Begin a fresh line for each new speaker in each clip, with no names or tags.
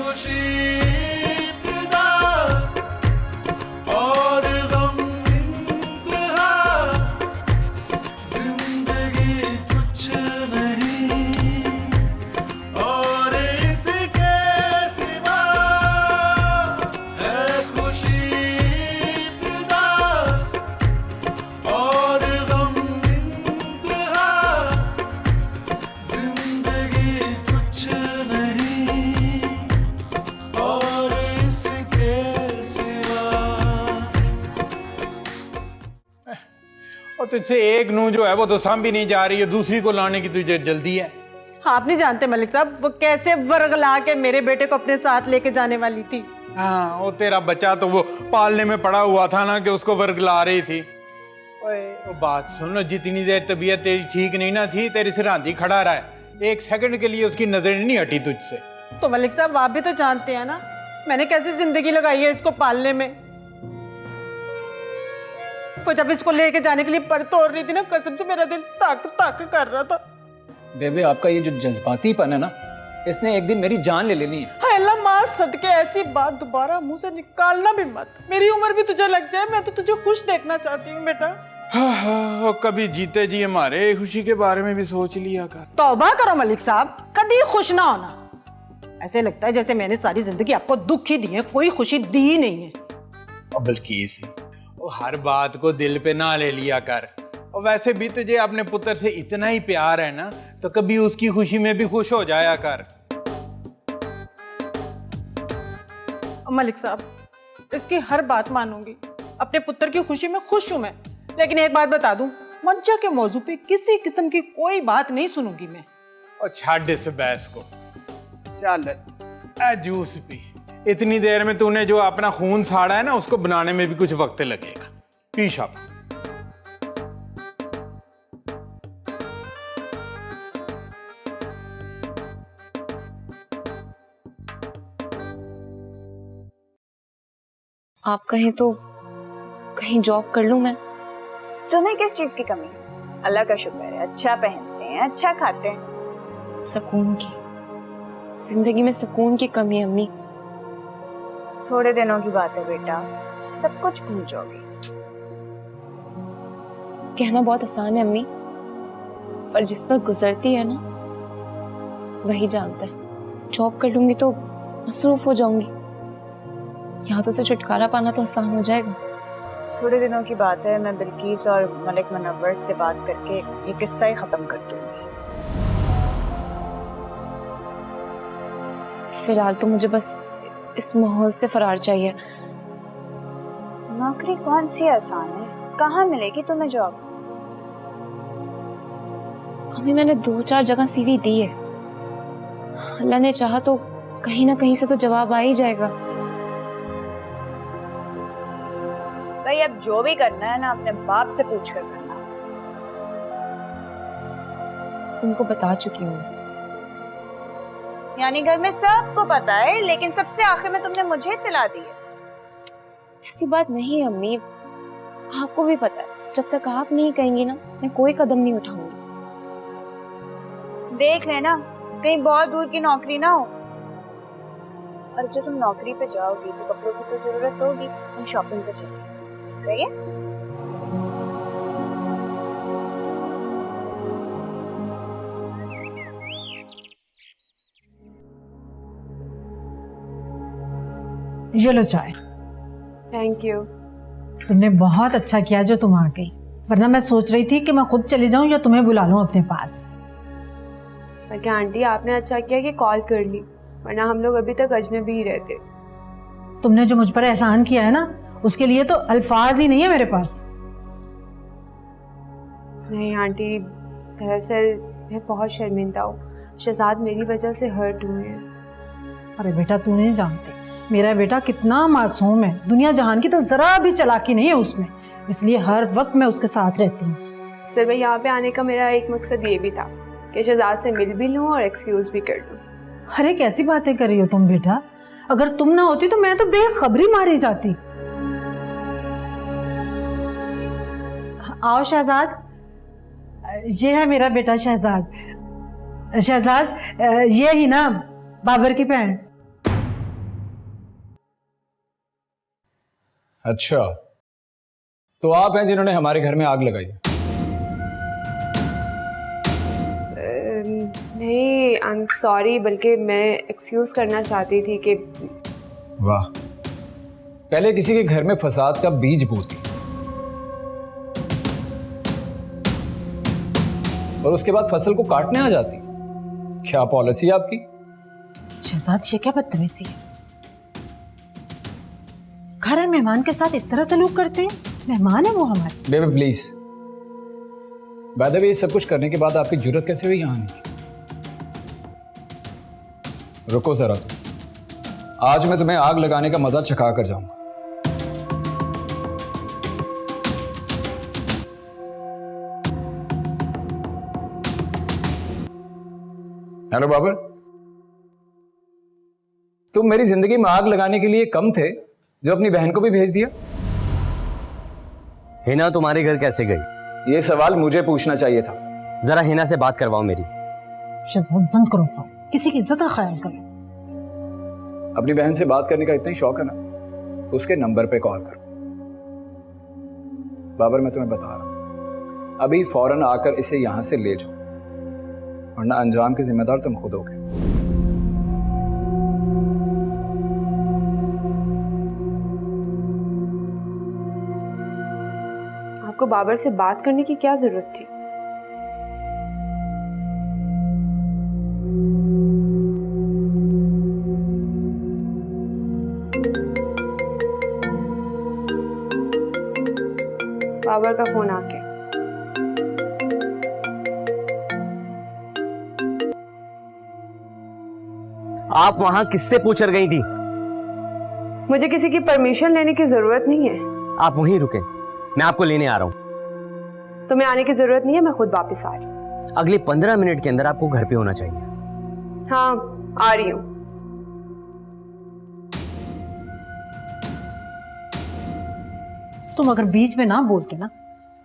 खुशी इब्तिदा और गम इंतहा, जिंदगी कुछ नहीं और इसके सिवा है खुशी इब्तिदा और गम इंतहा, जिंदगी कुछ नहीं और इसके सिवा।
और तुझसे एक नूह जो है वो तो सांभी नहीं जा रही है, दूसरी को लाने की तुझे जल्दी है।
आप नहीं जानते मलिक साहब वो कैसे वर्गला के मेरे बेटे को अपने साथ लेके जाने वाली थी।
हाँ, वो तेरा बच्चा तो वो पालने में पड़ा हुआ था ना कि उसको वर्गला रही थी। ओए वो बात सुन, जितनी देर तबीयत तेरी ठीक नहीं ना थी, तेरी सिरहांदी खड़ा रहा है, एक सेकंड के लिए उसकी नजर नहीं हटी तुझसे।
तो मलिक साहब आप भी तो जानते हैं ना मैंने कैसे जिंदगी लगाई है इसको पालने में। वो जब इसको लेके जाने के लिए पर तोड़ रही थी ना, कसम से मेरा दिल ताक ताक कर रहा था।
बेबे आपका ये जो जज्बातीपन है ना, इसने एक दिन मेरी जान ले लेनी है।
हाय अल्लाह माँ सदके ऐसी बात दोबारा मुंह से निकालना भी मत। मेरी उम्र भी तुझे लग जाए, मैं तो तुझे खुश देखना चाहती हूँ बेटा।
हाँ, कभी जीते जी हमारे खुशी के बारे में भी सोच लिया कर।
तौबा करो मलिक साहब, कभी खुश ना होना। ऐसे लगता है जैसे मैंने सारी जिंदगी आपको दुख ही दिए, कोई खुशी दी ही नहीं है।
और बल्कि वो हर बात को दिल पे ना ले लिया कर। और वैसे भी तुझे अपने पुत्र से इतना ही प्यार है ना, तो कभी उसकी खुशी में भी खुश हो जाया कर।
मलिक साहब इसकी हर बात मानूंगी, अपने पुत्र की खुशी में खुश हूं मैं, लेकिन एक बात बता दूं, मंचा के मौजू पे किसी किस्म की कोई बात नहीं सुनूंगी मैं।
और छाड़ इस बहस को, चल ए जूस पी। इतनी देर में तूने जो अपना खून साड़ा है ना, उसको बनाने में भी कुछ वक्त लगेगा। पी शाप।
आप कहें तो कहीं जॉब कर लूं मैं।
तुम्हें किस चीज की कमी है? अल्लाह का शुक्र है, अच्छा पहनते हैं, अच्छा खाते हैं।
सुकून की, जिंदगी में सुकून की कमी है अम्मी।
थोड़े दिनों की बात है बेटा, सब कुछ भूल जाओगे।
कहना बहुत आसान है अम्मी, पर जिस पर गुजरती है ना वही जानता है। जॉब कर लूंगी तो मसरूफ हो जाऊंगी, यहाँ तो से छुटकारा पाना तो आसान हो जाएगा।
थोड़े दिनों की बात है, मैं बिल्किस और मलिक मुनव्वर से बात करके ये किस्सा ही खत्म कर दूंगी।
फिलहाल तो मुझे बस इस माहौल से फरार चाहिए।
नौकरी कौन सी आसान है, कहाँ मिलेगी तुम्हें जॉब?
अम्मी मैंने 2-4 जगह सीवी दी है, अल्लाह ने चाहा तो कहीं ना कहीं से तो जवाब आ ही जाएगा।
भाई अब जो भी करना है ना, अपने बाप से पूछ कर करना।
उनको बता चुकी हूँ।
यानी घर में सबको पता है, लेकिन सबसे आखिर में तुमने मुझे इत्तला दी है।
ऐसी बात नहीं है अम्मी, आपको भी पता है जब तक आप नहीं कहेंगी ना मैं कोई कदम नहीं उठाऊंगी।
देख लेना कहीं बहुत दूर की नौकरी ना हो। और जब तुम नौकरी पे जाओगी तो कपड़ों की तो जरूरत होगी, हम शॉपिंग पे चलेंगे, सही है?
ये लो चाय।
Thank you.
तुमने बहुत अच्छा किया जो तुम आ गई, वरना मैं सोच रही थी कि मैं खुद चली जाऊं या तुम्हें बुला लूं अपने पास।
पर क्या आंटी आपने अच्छा किया कि कॉल कर ली, वरना हम लोग अभी तक अजनबी ही रहते।
तुमने जो मुझ पर एहसान किया है ना, उसके लिए तो अल्फाज ही नहीं है मेरे पास।
नहीं आंटी, दरअसल मैं बहुत शर्मिंदा हूँ, शहजाद मेरी वजह से हर्ट हुए हैं।
अरे बेटा तू नहीं जानती मेरा बेटा कितना मासूम है, दुनिया जहान की तो जरा भी चालाकी नहीं है उसमें, इसलिए हर वक्त मैं उसके साथ रहती हूँ।
सर मैं यहाँ पे आने का मेरा एक मकसद ये भी था कि शहजाद से मिल भी लूँ और एक्सक्यूज भी कर लूँ।
अरे कैसी बातें कर रही हो तुम बेटा, अगर तुम ना होती तो मैं तो बेखबरी मारी जाती। आओ शहजाद, ये है मेरा बेटा शहजाद। शहजाद ये ही ना बाबर की बहन।
अच्छा, तो आप हैं जिन्होंने हमारे घर में आग लगाई है?
नहीं, आई एम सॉरी, बल्कि मैं एक्सक्यूज करना चाहती थी कि
वाह, पहले किसी के घर में फसाद का बीज बोती और उसके बाद फसल को काटने आ जाती। क्या पॉलिसी है आपकी?
शहजाद, ये क्या बदतमीजी है? घर है, मेहमान के साथ इस तरह सलूक करते हैं? मेहमान है वो हमारे।
Baby please, by the way, ये सब कुछ करने के बाद आपकी जरूरत कैसे हुई यहाँ आने की? रुको जरा, तुम आज मैं तुम्हें आग लगाने का मजा चखा कर जाऊंगा। हेलो बाबर, तुम मेरी जिंदगी में आग लगाने के लिए कम थे जो अपनी बहन को भी भेज दिया।
हिना तुम्हारे घर कैसे गई?
ये सवाल मुझे पूछना चाहिए था।
जरा हिना से बात करवाओ मेरी।
शहजाद, बंद करो फोन, किसी की इज्जत का ख्याल करो।
अपनी बहन से बात करने का इतना ही शौक है ना, तो उसके नंबर पे कॉल करो। बाबर, मैं तुम्हें बता रहा हूं, अभी फौरन आकर इसे यहां से ले जाओ, वरना अंजाम की जिम्मेदार तुम खुद होगे।
आपको बाबर से बात करने की क्या जरूरत थी? बाबर का फोन आ गया।
आप वहां किससे पूछकर गई थी?
मुझे किसी की परमिशन लेने की जरूरत नहीं है।
आप वहीं रुके, मैं आपको लेने आ रहा हूं।
तुम्हें आने की जरूरत नहीं है, मैं खुद वापस आ रही हूँ।
अगले 15 मिनट के अंदर आपको घर पे होना चाहिए।
हाँ, आ रही हूँ।
तुम अगर बीच में ना बोलते ना,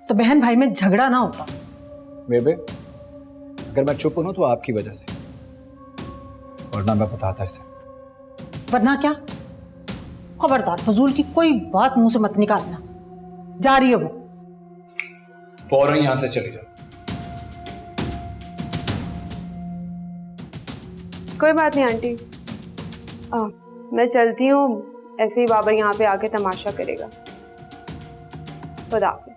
तो बहन भाई में झगड़ा ना होता।
बेबे, अगर मैं चुप हूं ना तो आपकी वजह से, वरना मैं बताता इसे।
वरना क्या? खबरदार, फजूल की कोई बात मुंह से मत निकालना। जा रही है वो।
फौरन यहां से चली जाओ।
कोई बात नहीं आंटी, मैं चलती हूँ। ऐसे ही बाबर यहाँ पे आके तमाशा करेगा। खुदा हाफिज़।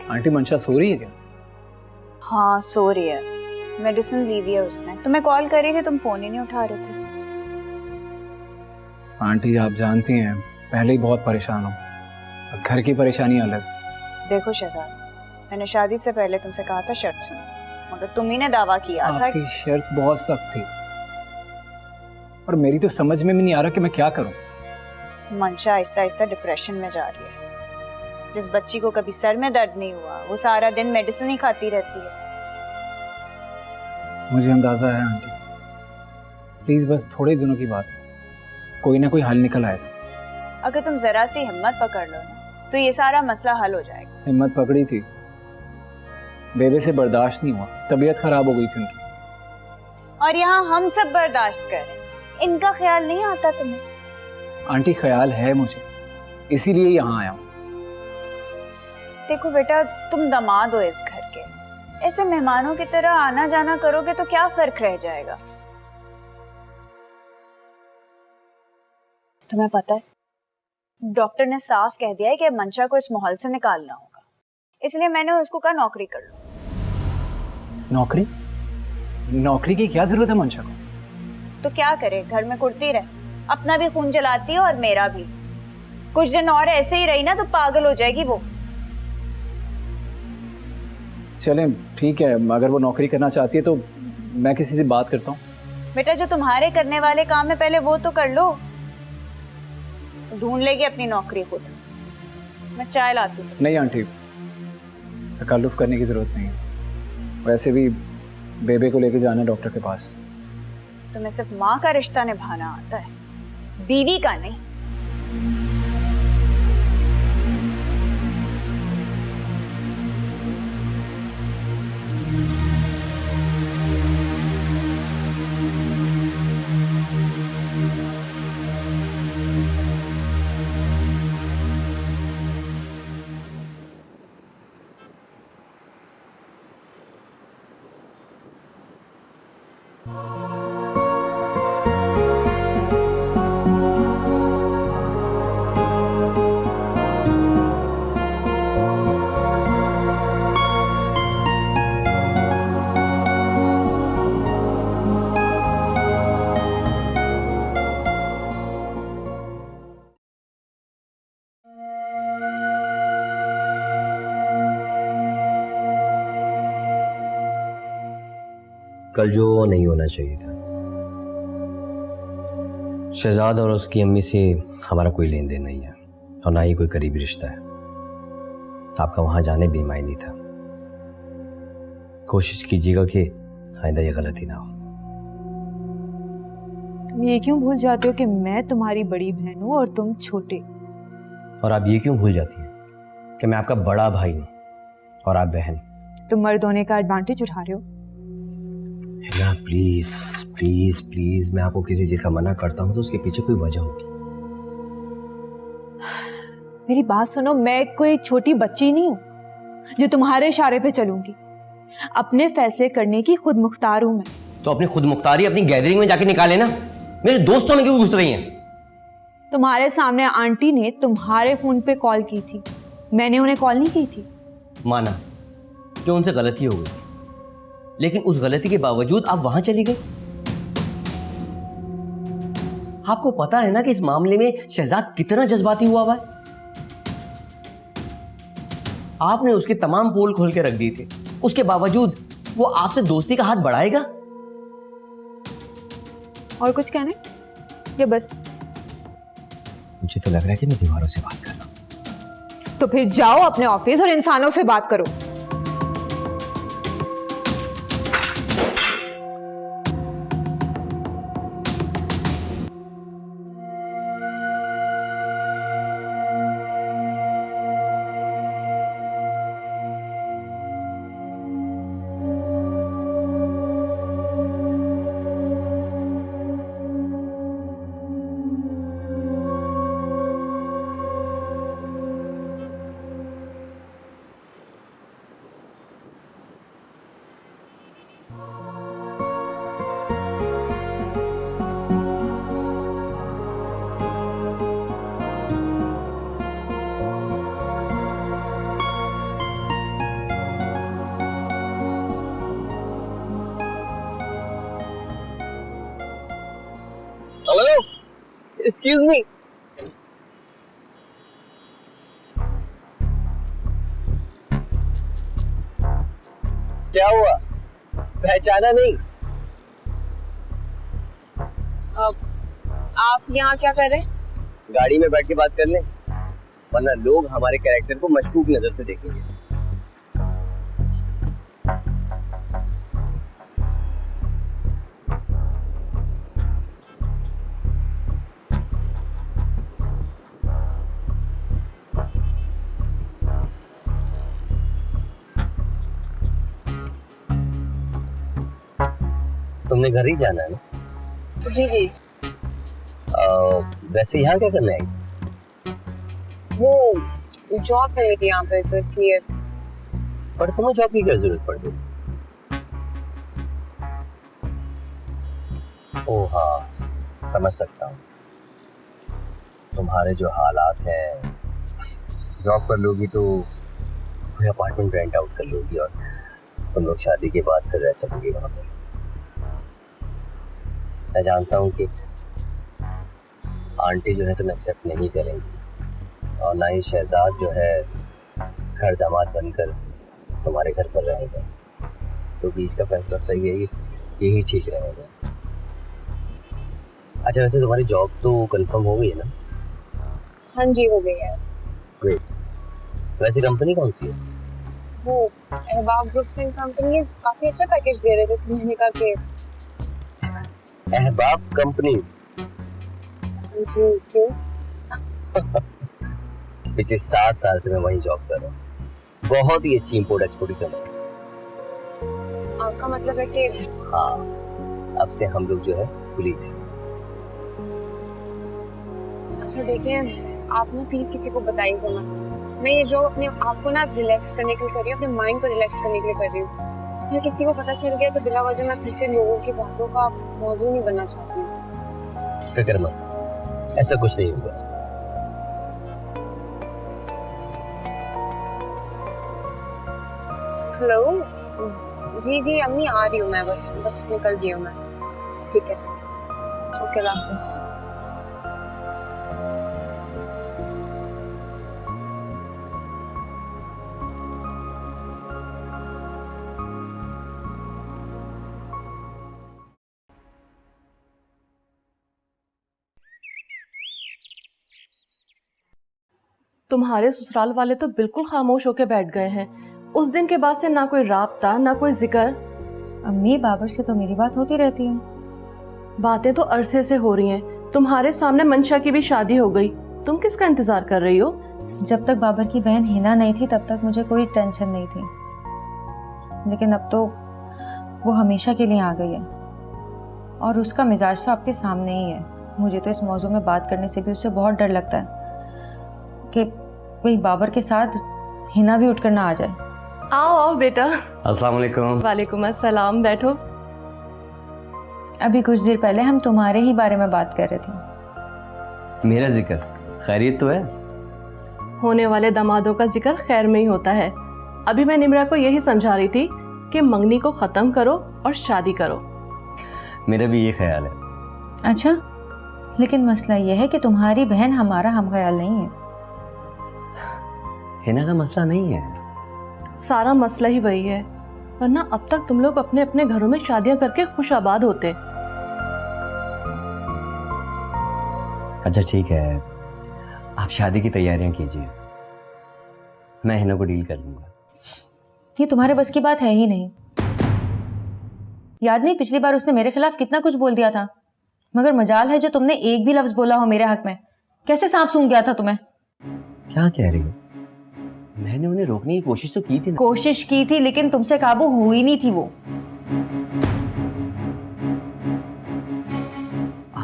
आंटी, मंशा सो रही है क्या?
हाँ, सो रही है। मेडिसिन ली हुई है उसने। तुम्हें कॉल करी थी, तुम फोन ही नहीं उठा रहे थे।
आंटी, आप जानती हैं पहले ही बहुत परेशान हूँ, अब घर की परेशानी अलग।
देखो शहजाद, मैंने शादी से पहले तुमसे कहा था शर्त सुनो, मगर तुम ही ने दावा किया था।
आपकी शर्त बहुत सख्त थी और मेरी तो समझ में भी नहीं आ रहा कि मैं क्या करूं।
मंशा आहिस्ता आहिस्ता डिप्रेशन में जा रही है। जिस बच्ची को कभी सर में दर्द नहीं हुआ, वो सारा दिन मेडिसिन ही खाती रहती है।
मुझे अंदाजा है आंटी, प्लीज बस थोड़े दिनों की बात है, कोई ना कोई हल निकल आएगा।
अगर तुम जरा सी हिम्मत पकड़ लो ना, तो ये सारा मसला हल हो जाएगा।
हिम्मत पकड़ी थी, बेबे से बर्दाश्त नहीं हुआ, तबीयत खराब हो गई थी उनकी।
और यहाँ हम सब बर्दाश्त कर रहे हैं, इनका ख्याल नहीं आता तुम्हें?
आंटी, ख्याल है मुझे, इसीलिए यहाँ आया हूँ।
देखो बेटा, तुम दामाद हो इस घर के, ऐसे मेहमानों की तरह आना जाना करोगे तो क्या फर्क रह जाएगा? तुम्हें पता है, डॉक्टर ने साफ कह दिया है कि मंशा को इस माहौल से निकालना होगा, इसलिए मैंने उसको कहा नौकरी कर लो।
नौकरी? नौकरी की क्या जरूरत है मंशा को?
तो क्या करे, घर में कुर्ती रहे, अपना भी खून जलाती है और मेरा भी। कुछ दिन और ऐसे ही रही ना तो पागल हो जाएगी वो।
चलें ठीक है, अगर वो नौकरी करना चाहती है तो मैं किसी से बात करता हूँ।
बेटा जो तुम्हारे करने वाले काम है पहले वो तो कर लो, ढूंढ लेगी अपनी नौकरी खुद। मैं चाय लाती हूँ।
नहीं आंटी, तकल्लुफ करने की जरूरत नहीं है। वैसे भी बेबे को लेके जाना है डॉक्टर के पास।
तुम्हें सिर्फ माँ का रिश्ता निभाना आता है, बीवी का नहीं।
कल जो नहीं होना चाहिए था। शहजाद और उसकी अम्मी से हमारा कोई लेन देन नहीं है और ना ही कोई करीबी रिश्ता है। आपका वहां जाने बेमायनी था। कोशिश कीजिएगा कि आइंदा ये गलती ना हो।
तुम ये क्यों भूल जाते हो कि मैं तुम्हारी बड़ी बहन हूँ और तुम छोटे?
और आप ये क्यों भूल जाती हैं कि मैं आपका बड़ा भाई हूं और आप बहन?
तुम मर्द होने का एडवांटेज उठा रहे हो।
हिना प्लीज प्लीज प्लीज, मैं आपको किसी चीज का मना करता हूं तो उसके पीछे कोई वजह होगी।
मेरी बात सुनो, मैं कोई छोटी बच्ची नहीं हूँ जो तुम्हारे इशारे पे चलूंगी। अपने फैसले करने की खुद मुख्तार हूं मैं।
तो अपनी खुद मुख्तारी अपनी गैदरिंग में जाके निकाले ना। मेरे दोस्तों में क्यों घुस रही हैं?
तुम्हारे सामने आंटी ने तुम्हारे फोन पे कॉल की थी, मैंने उन्हें कॉल नहीं की थी।
माना कि उनसे गलती हो गई, लेकिन उस गलती के बावजूद आप वहां चली गई। आपको पता है ना कि इस मामले में शहजाद कितना जज्बाती हुआ हुआ है। आपने उसके तमाम पोल खोल के रख दिए थे, उसके बावजूद वो आपसे दोस्ती का हाथ बढ़ाएगा?
और कुछ कहने या बस?
मुझे तो लग रहा है कि मैं दीवारों से बात कर रहा हूं।
तो फिर जाओ अपने ऑफिस और इंसानों से बात करो।
Hello, excuse me. क्या हुआ, पहचाना नहीं?
आप यहाँ क्या कर रहे हैं?
गाड़ी में बैठ के बात कर लें, वरना लोग हमारे कैरेक्टर को मशकूक नजर से देखेंगे। तुमने घर ही जाना है ना?
जी जी।
वैसे यहाँ क्या करना है?
वो जॉब है मेरी यहाँ पे, तो इसलिए।
पर तुम्हें जॉब की क्या जरूरत पड़ गई? ओह हाँ, समझ सकता हूँ। तुम्हारे जो हालात हैं, जॉब कर लोगी तो कोई अपार्टमेंट रेंट आउट कर लोगी और तुम लोग शादी के बाद फिर रह सकोगी वहाँ पर। मैं जानता हूँ कि आंटी जो है तुम्हें एक्सेप्ट नहीं करेंगी और ना ही शहजाद जो है घर दामाद बनकर तुम्हारे घर पर रहेगा। तो बीच का फैसला सही है, यही ठीक रहेगा। अच्छा वैसे तुम्हारी जॉब तो कंफर्म हो गई है ना?
हाँ जी, हो गई है।
ग्रेट। वैसे कंपनी कौन सी है?
वो अहबाब ग्रुप्स एंड कंपनीज काफी अच्छा पैकेज दे रहे थे, तो मैंने कहा कि
अहबाब कंपनीज?
जी क्यों?
पिछले 7 साल से मैं वहीं जॉब कर रहा हूँ। बहुत ही अच्छी इंपोर्ट एक्सपोर्ट की कंपनी।
आपका मतलब है कि?
हाँ, अब से हम लोग जो है पुलिस।
अच्छा देखिए, आप ना प्लीज किसी को बताइएगा मत। मैं ये जॉब अपने आप को ना रिलैक्स करने के लिए कर रही हूँ, अपने माइंड को रिलैक्स करने के लिए कर रही हूँ। अगर किसी को पता चल गया तो बिला वजह मैं फिर से लोगों की बातों का मौजू नहीं बनना चाहती हूँ।
फिक्र मत, ऐसा कुछ नहीं होगा।
हेलो जी जी अम्मी, आ रही हूँ मैं, बस निकल गई हूँ मैं। ठीक है, ओके, अल्लाह हाफिज़।
तुम्हारे ससुराल वाले तो बिल्कुल खामोश होकर बैठ गए हैं। उस दिन के बाद से ना कोई राब्ता ना कोई जिक्र।
अम्मी, बाबर से तो मेरी बात होती रहती है।
बातें तो अरसे से हो रही हैं। तुम्हारे सामने मंशा की भी शादी हो गई, तुम किसका इंतजार कर रही हो?
जब तक बाबर की बहन हिना नहीं थी तब तक मुझे कोई टेंशन नहीं थी, लेकिन अब तो वो हमेशा के लिए आ गई है और उसका मिजाज तो आपके सामने ही है। मुझे तो इस मौजू में बात करने से भी उससे बहुत डर लगता है कि कोई बाबर के साथ हिना भी उठकर ना आ जाए।
आओ आओ बेटा।
अस्सलाम वालेकुम।
वालेकुम अस्सलाम, बैठो।
अभी कुछ देर पहले हम तुम्हारे ही बारे में बात कर रहे थे।
मेरा जिक्र? खैरियत तो है?
होने वाले दामादों का जिक्र खैर में ही होता है। अभी मैं निम्रा को यही समझा रही थी कि मंगनी को खत्म करो और शादी करो।
मेरा भी ये ख्याल है।
अच्छा, लेकिन मसला यह है कि तुम्हारी बहन हमारा हम ख्याल नहीं है।
हिना का मसला नहीं है,
सारा मसला ही वही है, वरना अब तक तुम लोग अपने अपने घरों में शादियां करके खुश आबाद होते।
अच्छा ठीक है, आप शादी की तैयारियां कीजिए, मैं हिना को डील कर लूंगा।
ये तुम्हारे बस की बात है ही नहीं। याद नहीं पिछली बार उसने मेरे खिलाफ कितना कुछ बोल दिया था, मगर मजाल है जो तुमने एक भी लफ्ज बोला हो मेरे हक में। कैसे सांप सूंघ गया था तुम्हें।
क्या कह रही हो? मैंने उन्हें रोकने की कोशिश तो की थी ना।
कोशिश की थी, लेकिन तुमसे काबू हुई नहीं थी वो।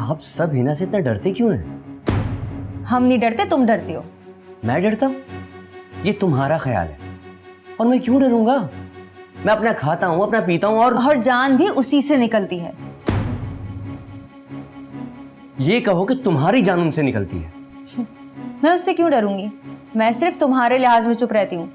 आप सब हिना से इतना डरते क्यों हैं?
हम नहीं डरते, तुम डरते हो।
मैं डरता हूँ? ये तुम्हारा ख्याल है, और मैं क्यों डरूंगा? मैं अपना खाता हूँ, अपना पीता हूँ, और
जान भी उसी से निकलती है।
ये कहो कि तुम्हारी जान उनसे निकलती है।
मैं उससे क्यों डरूंगी? मैं सिर्फ तुम्हारे लिहाज में चुप रहती हूँ,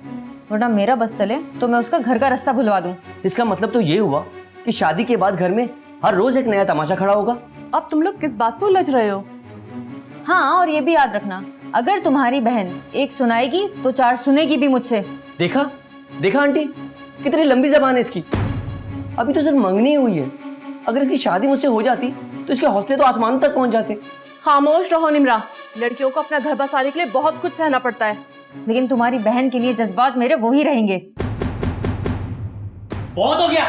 वरना मेरा बस चले तो मैं उसका घर का रास्ता भुलवा दूं।
इसका मतलब तो ये हुआ कि शादी के बाद घर में हर रोज एक नया तमाशा खड़ा होगा।
अब तुम लोग किस बात को उलझ रहे हो?
हाँ, और ये भी याद रखना, अगर तुम्हारी बहन एक सुनाएगी तो 4 सुनेगी भी मुझसे।
देखा देखा आंटी, कितनी लंबी जबान है इसकी। अभी तो सिर्फ मंगनी हुई है, अगर इसकी शादी मुझसे हो जाती तो इसके हौसले तो आसमान तक पहुंच जाते।
खामोश रहो निम्रा, लड़कियों को अपना घर बसाने के लिए बहुत कुछ सहना पड़ता है।
लेकिन तुम्हारी बहन के लिए जज्बात मेरे वो ही रहेंगे।
बहुत हो गया।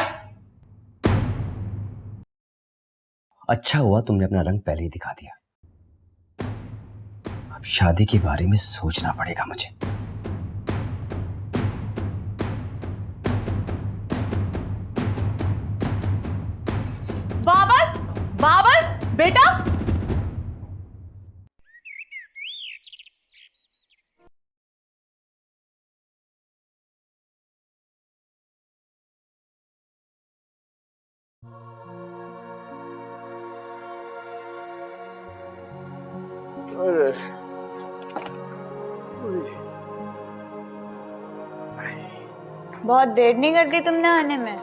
अच्छा हुआ तुमने अपना रंग पहले ही दिखा दिया। अब शादी के बारे में सोचना पड़ेगा मुझे।
बाबर, बाबर बेटा।
बहुत देर नहीं कर दी तुमने आने में?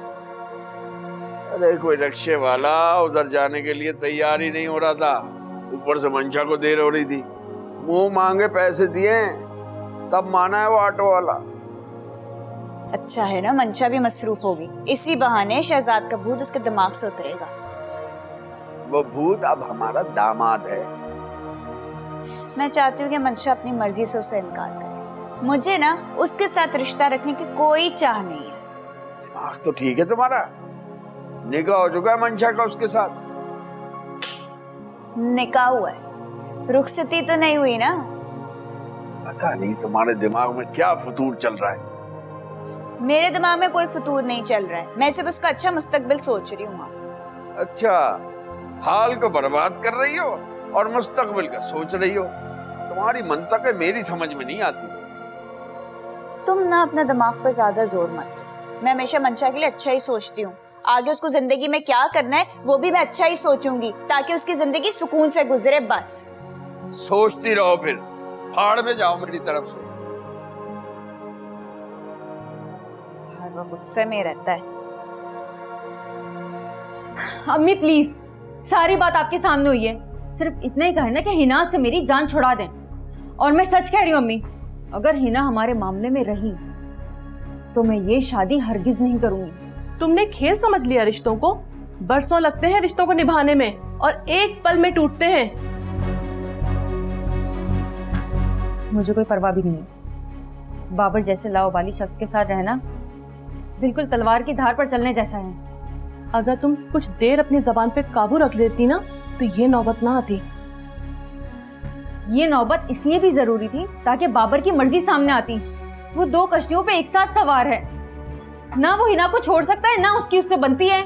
अरे कोई रिक्शे वाला उधर जाने के लिए तैयार ही नहीं हो रहा था, ऊपर से मंशा को देर हो रही थी। मुंह मांगे पैसे दिए तब माना है वो ऑटो वाला।
अच्छा है ना, मंशा भी मसरूफ होगी, इसी बहाने शहजाद का भूत उसके दिमाग से उतरेगा।
वो भूत अब हमारा दामाद है।
मैं चाहती हूँ कि मंशा अपनी मर्जी से उससे इनकार करे। मुझे ना उसके साथ रिश्ता रखने की कोई चाह नहीं है।
दिमाग तो ठीक है तुम्हारा, निकाह हो चुका है मंशा का उसके साथ।
निकाह हुआ है, रुखसती तो नहीं हुई ना।
पता नहीं तुम्हारे दिमाग में क्या फतूर चल रहा है।
मेरे दिमाग में कोई फतूर नहीं चल रहा है, मैं सिर्फ उसका अच्छा मुस्तकबिल सोच रही हूँ।
अच्छा, हाल को बर्बाद कर रही हो और मुस्तकबिल का सोच रही हो। तुम्हारी मंतक़ मेरी समझ में नहीं आती।
तुम ना अपना दिमाग पर ज्यादा जोर मत दो। मैं हमेशा मंशा के लिए अच्छा ही सोचती हूँ। आगे उसको जिंदगी में क्या करना है वो भी मैं अच्छा ही सोचूंगी, ताकि उसकी जिंदगी सुकून से गुजरे। बस
सोचती रहो, फिर फाड़ में जाओ मेरी तरफ से।
वो गुस्से में रहता है।
अम्मी प्लीज, सारी बात आपके सामने हुई है, सिर्फ इतना ही कहना कि हिना से मेरी जान छुड़ा दें। और मैं सच कह रही हूँ अम्मी, अगर हिना हमारे मामले में रही तो मैं ये शादी हरगिज नहीं करूंगी।
तुमने खेल समझ लिया रिश्तों को। बरसों लगते हैं रिश्तों को निभाने में और एक पल में टूटते हैं।
मुझे कोई परवाह भी नहीं है। बाबर जैसे लावाबाली शख्स के साथ रहना बिल्कुल तलवार की धार पर चलने जैसा है।
अगर तुम कुछ देर अपनी जबान पे काबू रख लेती ना तो ये नौबत ना आती।
ये नौबत इसलिए भी जरूरी थी ताकि बाबर की मर्जी सामने आती। वो दो कश्तियों पे एक साथ सवार है, ना वो हिना को छोड़ सकता है ना उसकी उससे बनती है।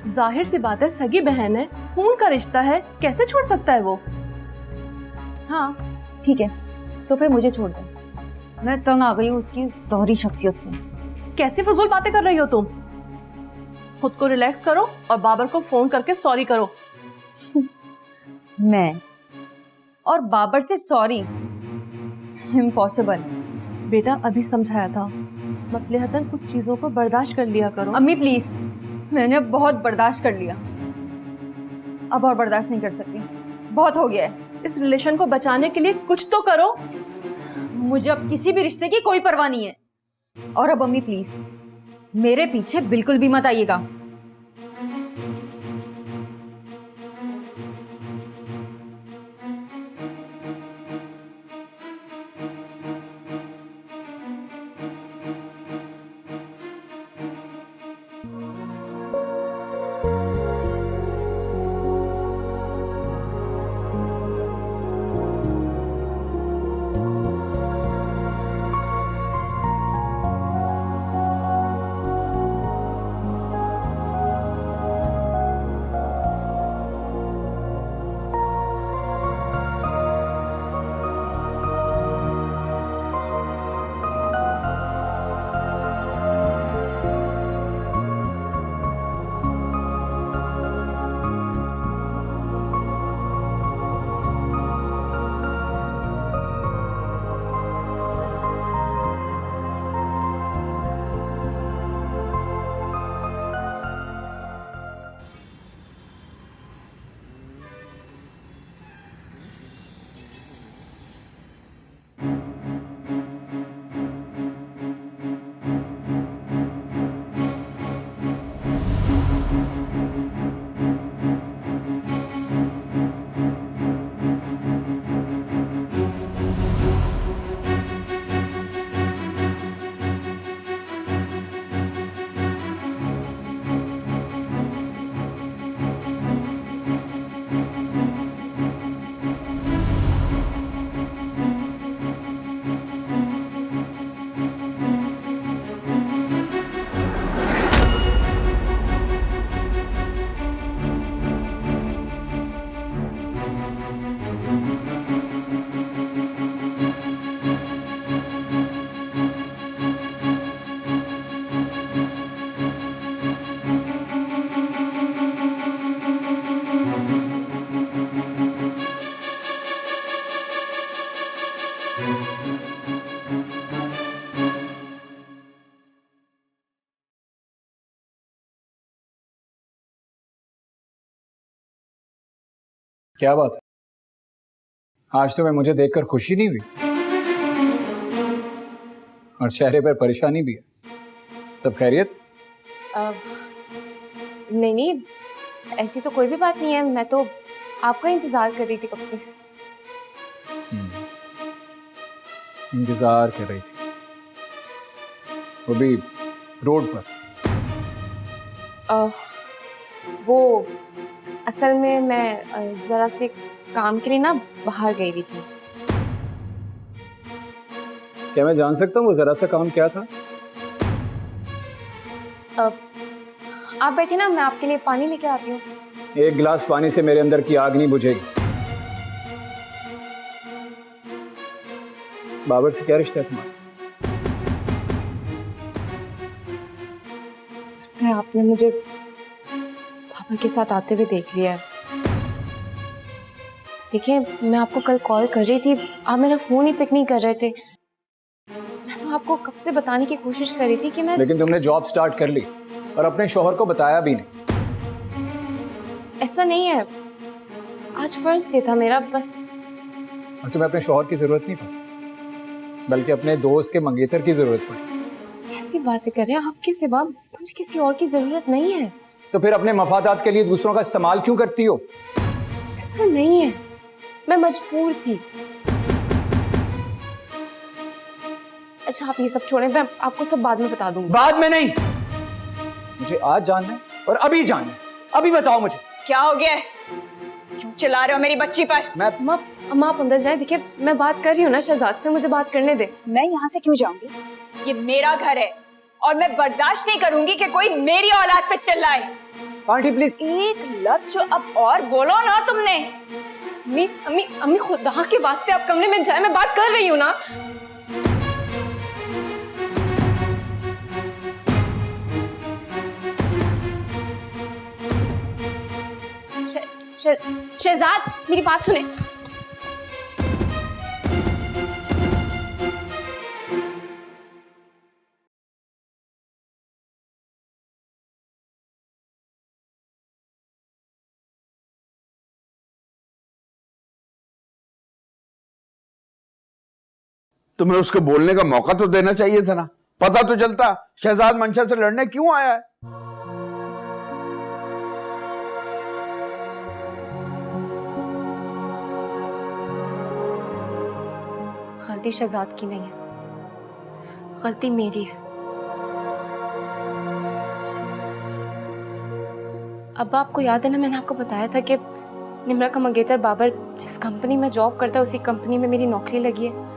जाहिर सी बात है, सगी बहन है, खून का रिश्ता है, कैसे छोड़ सकता है वो।
हाँ ठीक है, तो फिर मुझे छोड़ दो। मैं तंग आ गई हूँ उसकी इस दोहरी शख्सियत से।
कैसी फजूल बातें कर रही हो तुम। खुद को रिलैक्स करो और बाबर को फोन करके सॉरी करो।
मैं और बाबर से सॉरी? इम्पॉसिबल।
बेटा अभी समझाया था, मसलहतन कुछ चीजों को बर्दाश्त कर लिया करो।
अम्मी प्लीज, मैंने बहुत बर्दाश्त कर लिया, अब और बर्दाश्त नहीं कर सकती, बहुत हो गया है।
इस रिलेशन को बचाने के लिए कुछ तो करो।
मुझे अब किसी भी रिश्ते की कोई परवाह नहीं है। और अब अम्मी प्लीज मेरे पीछे बिल्कुल भी मत आइएगा।
क्या बात है, आज तुम्हें मुझे देखकर खुशी नहीं हुई और चेहरे पर परेशानी भी है? सब खैरियत?
नहीं नहीं, ऐसी तो कोई भी बात नहीं है। मैं तो आपका इंतजार कर रही थी कब से।
इंतजार कर रही थी, वो भी रोड पर?
वो असल में मैं जरा से काम के लिए ना बाहर गई हुई थी।
क्या मैं जान सकता हूँ वो जरा सा काम क्या था?
आप बैठे ना, मैं आपके लिए पानी लेके आती हूँ।
एक गिलास पानी से मेरे अंदर की आग नहीं बुझेगी। बाबर से क्या रिश्ता है तुम्हारा?
लगता है आपने मुझे बाबर के साथ आते हुए देख लिया है। देखिए, मैं आपको कल कॉल कर रही थी, आप मेरा फोन ही पिक नहीं कर रहे थे। मैं तो आपको कब से बताने की कोशिश कर रही थी कि मैं...
लेकिन तुमने जॉब स्टार्ट कर ली और अपने शौहर को बताया भी नहीं।
ऐसा नहीं है, आज फर्स्ट डे था मेरा, बस।
और तुम्हें अपने शौहर की जरूरत नहीं पड़ी, बल्कि अपने दोस्त के मंगेतर की जरूरत पड़ी।
कैसी बातें कर रहे हैं? आपके सिवा मुझे किसी और की जरूरत नहीं है।
तो फिर अपने मफादात के लिए दूसरों का इस्तेमाल क्यों करती हो?
ऐसा नहीं है, मैं मजबूर थी। अच्छा, आप ये सब छोड़ें, मैं आपको सब बाद में बता दूंगी।
बाद में नहीं, मुझे आज जानना है और अभी जानना है। अभी बताओ मुझे
क्या हो गया है? क्यों चिल्ला रहे हो मेरी बच्ची पर?
अम्मा आप अंदर जाए। देखिए, मैं बात कर रही हूँ ना शहजाद से, मुझे बात करने दे।
मैं यहाँ से क्यों जाऊंगी? ये मेरा घर है और मैं बर्दाश्त नहीं करूंगी कि कोई मेरी औलाद पे चिल्लाए।
आंटी प्लीज,
एक लफ्ज जो अब और बोलो ना तुमने।
अम्मी खुदा के वास्ते आप कमरे में जाए, मैं बात कर रही हूँ ना। शहजाद, मेरी बात सुने।
तुम्हें उसको बोलने का मौका तो देना चाहिए था ना, पता तो चलता शहजाद मंशा से लड़ने क्यों आया है।
गलती शहजाद की नहीं है, गलती मेरी है। अब आपको याद है ना, मैंने आपको बताया था कि निम्रा का मंगेतर बाबर जिस कंपनी में जॉब करता है उसी कंपनी में मेरी नौकरी लगी है।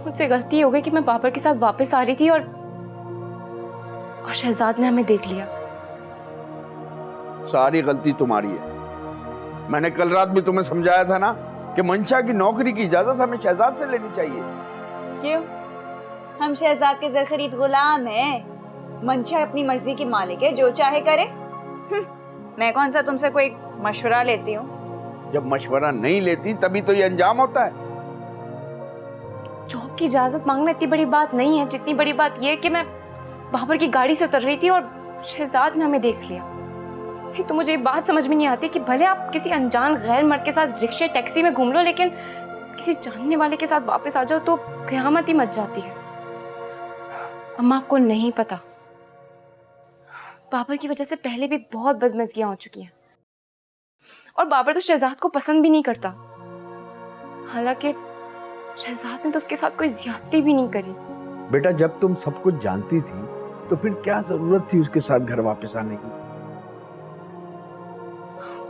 मुझसे गलती हो गई कि मैं बाबर के साथ वापस आ रही थी और शहजाद ने हमें देख लिया।
सारी गलती तुम्हारी है। मैंने कल रात भी तुम्हें समझाया था ना कि मंशा की नौकरी की इजाजत हमें शहजाद से लेनी चाहिए।
क्यों? हम शहजाद के ज़र-खरीद गुलाम हैं। मंशा अपनी मर्जी की मालिक है, जो चाहे करे। मैं कौन सा तुमसे कोई मशवरा लेती हूँ?
जब मशवरा नहीं लेती तभी तो ये अंजाम होता है।
जॉब की इजाजत मांगना इतनी बड़ी बात नहीं है, जितनी बड़ी बात यह है कि मैं बाबर की गाड़ी से उतर रही थी और शहजाद ने हमें देख लिया। तो मुझे ये बात समझ में नहीं आती कि भले आप किसी अनजान गैर मर्द के साथ रिक्शे टैक्सी में घूम लो, लेकिन किसी जानने वाले के साथ वापस आ जाओ तो क़यामत ही मच जाती है। अम्मा, आपको नहीं पता, बाबर की वजह से पहले भी बहुत बदमज़गियां हो चुकी हैं और बाबर तो शहजाद को पसंद भी नहीं करता। हालांकि शहजाद ने तो उसके साथ कोई ज्यादती भी नहीं करी।
बेटा, जब तुम सब कुछ जानती थी तो फिर क्या जरूरत थी उसके साथ घर वापस आने की?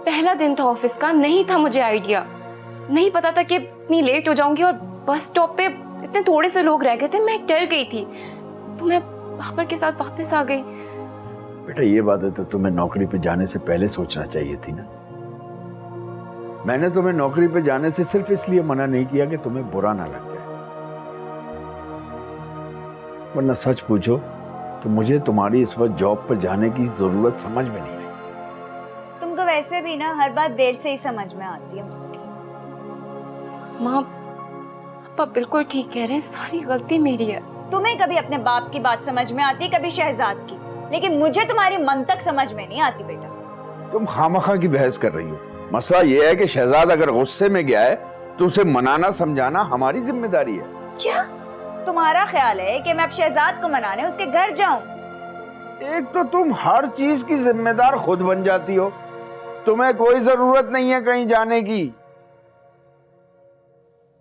पहला दिन था ऑफिस का, नहीं था मुझे आइडिया, नहीं पता था कि इतनी लेट हो जाऊंगी और बस स्टॉप पे इतने थोड़े से लोग रह गए थे। मैं डर गई थी तो मैं बाबर के साथ वापस आ गई।
बेटा, ये बात है तो तुम्हें नौकरी पे जाने से पहले सोचना चाहिए थी ना। मैंने तुम्हें नौकरी पे जाने से सिर्फ इसलिए मना नहीं किया कि तुम्हें बुरा ना लग जाए, वरना सच पूछो तो मुझे तुम्हारी इस वक्त जॉब पर जाने की जरूरत समझ में नहीं आई।
तुमको वैसे भी ना हर बात देर से ही समझ में आती है मुस्तकीम।
माँ, आप बिल्कुल ठीक कह रहे हैं, सारी गलती मेरी है।
तुम्हें कभी अपने बाप की बात समझ में आती, कभी शहजाद की, लेकिन मुझे तुम्हारी मंतक समझ में नहीं आती बेटा।
तुम खामखा की बहस कर रही हो। मसला ये है कि शहजाद अगर गुस्से में गया है तो उसे मनाना समझाना हमारी जिम्मेदारी है।
क्या तुम्हारा ख्याल है कि मैं अब शहजाद को मनाने उसके घर जाऊं?
एक तो तुम हर चीज की जिम्मेदार खुद बन जाती हो, तुम्हें कोई जरूरत नहीं है कहीं जाने की।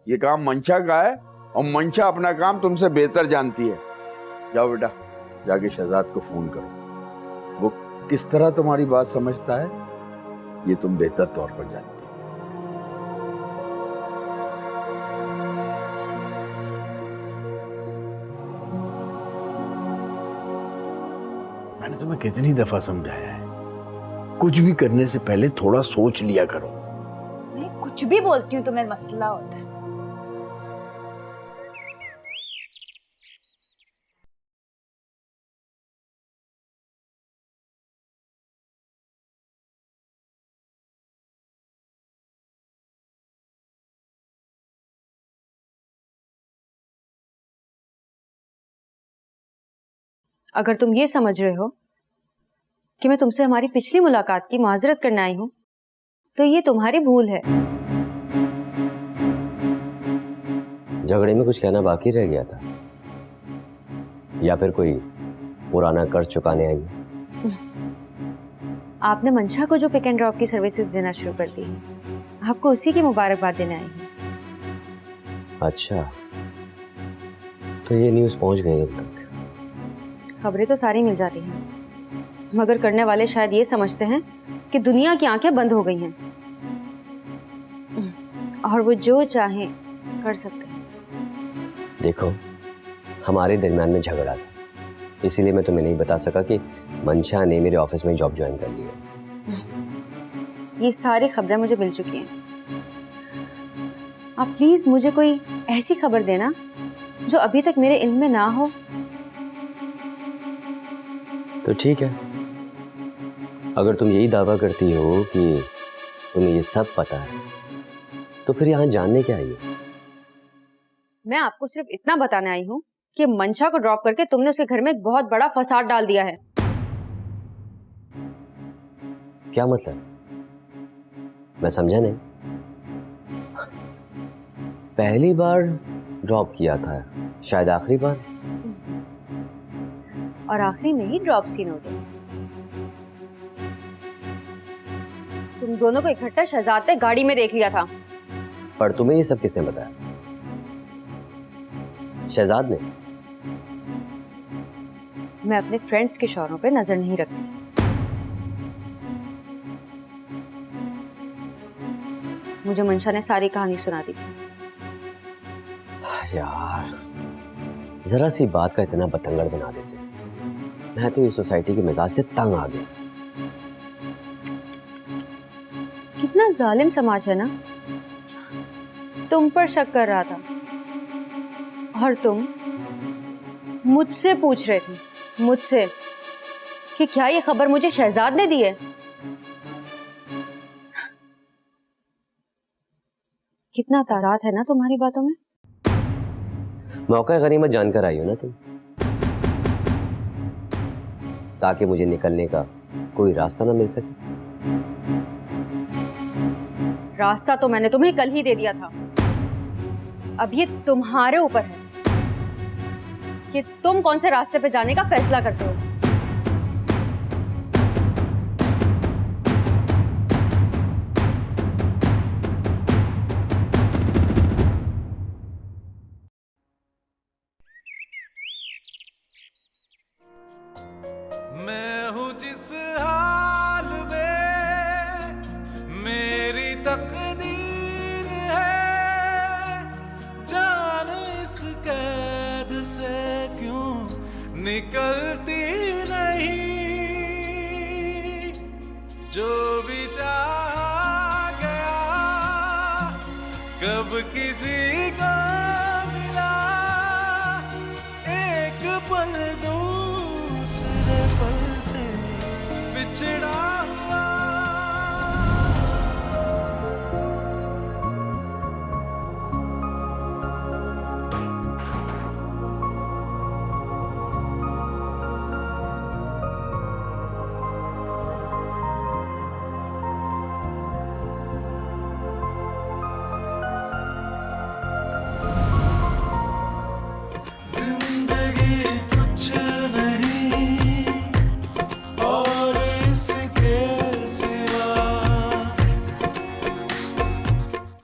ये काम मंशा का है और मंशा अपना काम तुमसे बेहतर जानती है। जाओ बेटा, जाके शहजाद को फोन करो। वो किस तरह तुम्हारी बात समझता है ये तुम बेहतर तौर पर जानती हो। मैंने तुम्हें कितनी दफा समझाया है, कुछ भी करने से पहले थोड़ा सोच लिया करो।
मैं कुछ भी बोलती हूँ तुम्हें मसला होता है।
अगर तुम ये समझ रहे हो कि मैं तुमसे हमारी पिछली मुलाकात की माजरत करने आई हूं, तो ये तुम्हारी भूल है।
झगड़े में कुछ कहना बाकी रह गया था या फिर कोई पुराना कर्ज चुकाने आई है?
आपने मंशा को जो पिक एंड ड्रॉप की सर्विसेज देना शुरू कर दी, आपको उसी की मुबारकबाद देने आई हूं।
अच्छा, तो ये न्यूज़ पहुंच गई अब तक?
खबरें तो सारी मिल जाती हैं, मगर करने वाले शायद ये समझते हैं कि दुनिया की आंखें बंद हो गई हैं और वो जो चाहें कर सकते हैं।
देखो, हमारे दरमियान में झगड़ा था, इसीलिए मैं तुम्हें नहीं बता सका कि मंशा ने मेरे ऑफिस में जॉब ज्वाइन कर ली है।
ये सारी खबरें मुझे मिल चुकी हैं। आप प्लीज मुझे कोई ऐसी खबर देना जो अभी तक मेरे इल्म में ना हो।
तो ठीक है, अगर तुम यही दावा करती हो कि तुम्हें ये सब पता है, तो फिर यहाँ जानने क्या आई है?
मैं आपको सिर्फ इतना बताने आई हूँ कि मंशा को ड्रॉप करके तुमने उसके घर में एक बहुत बड़ा फसाद डाल दिया है।
क्या मतलब? मैं समझा नहीं। पहली बार ड्रॉप किया था, शायद आखिरी बार,
और आखिरी में ही ड्रॉप सीन हो गया। तुम दोनों को इकट्ठा शहजाद ने गाड़ी में देख लिया था।
पर तुम्हें ये सब किसने बताया? शहजाद ने?
मैं अपने फ्रेंड्स के शौहरों पे नजर नहीं रखती। मुझे मंशा ने सारी कहानी सुना दी थी।
यार, जरा सी बात का इतना बतंगड़ बना देते। मैं तो इस सोसाइटी के मिजाज से तंग आ गया।
कितना जालिम समाज है ना। तुम पर शक कर रहा था और तुम मुझसे पूछ रहे थे, मुझसे, कि क्या ये खबर मुझे शहजाद ने दी है। कितना ताजाद है ना तुम्हारी बातों में।
मौका गनीमत जानकर आई हो ना तुम, ताकि मुझे निकलने का कोई रास्ता ना मिल सके।
रास्ता तो मैंने तुम्हें कल ही दे दिया था। अब ये तुम्हारे ऊपर है कि तुम कौन से रास्ते पे जाने का फैसला करते हो।
मैं हूँ जिस हाल में मेरी तकदीर है, जाने इस कैद से क्यों निकलती नहीं। जो भी चाहा गया कब किसी का